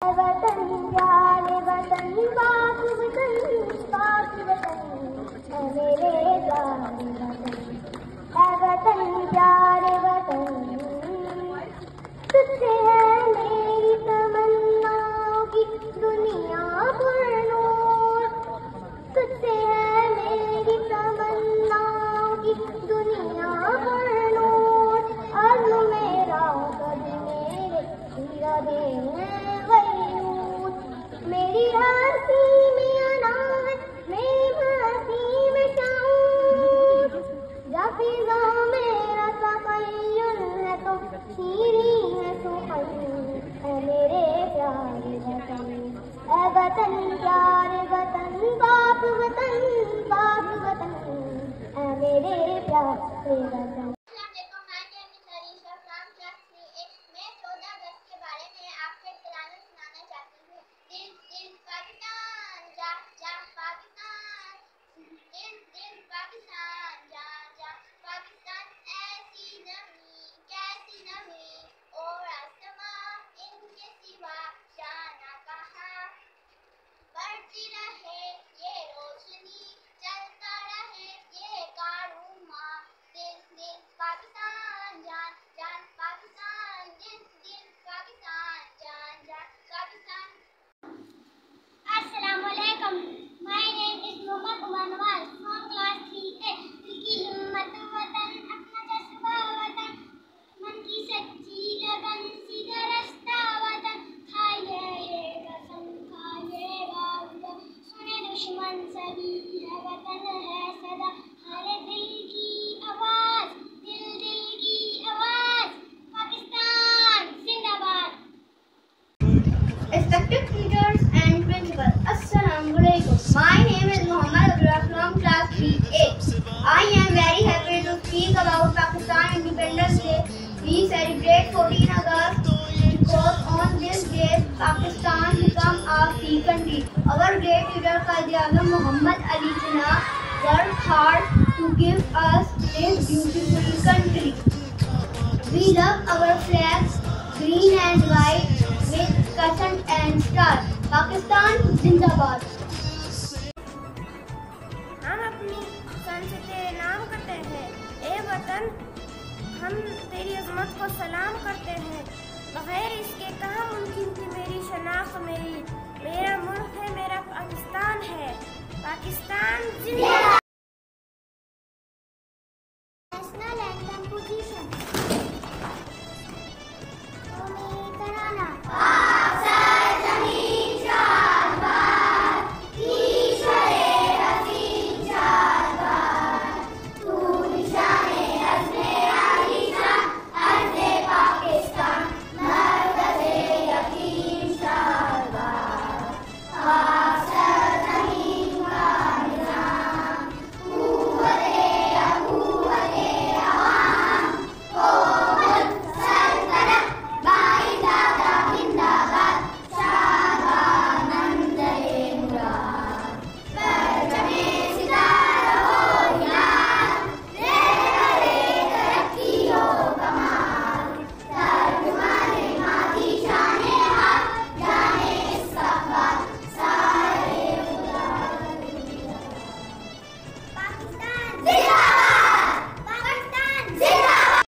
वतन प्यारे वतन पाक वतन पाक वतन है मेरे प्यारे वतन, है वतन प्यारे वतन। तुझसे है मेरी तमन्नाओं की दुनिया भर नूर, तुझसे है मेरी तमन्नाओं की दुनिया भर नूर। अर्ज़ मेरा कभी मेरे इरादे हैं वयूद, मेरी हंसी में अनार मेरी हंसी में शाऊर। जाफिज़ा मेरा तख़य्युल है तो शीरी है सुख़न, है मेरे प्यारे वतन, है वतन प्यारे वतन पाक वतन पाक वतन, है मेरे प्यारे वतन। Respected teachers and principals, Assalamualaikum. My name is Muhammad Abdullah from class 3A. I am very happy to speak about Pakistan Independence Day. We celebrate 14 August because on this day Pakistan became a free country. Our great leader Quaid-e-Azam Muhammad Ali Jinnah worked hard to give us this beautiful country. We love our flag, green and white with crescent and star. Pakistan जिंदाबाद। हम अपनी सन से तेरे नाम करते हैं, ए वतन हम तेरी अज़मत को सलाम करते हैं। बगैर इसके कहाँ मुमकिन थी मेरी शनाख्त, मेरा मुल्क है, मेरा पाकिस्तान है। पाकिस्तान जिंदाबाद।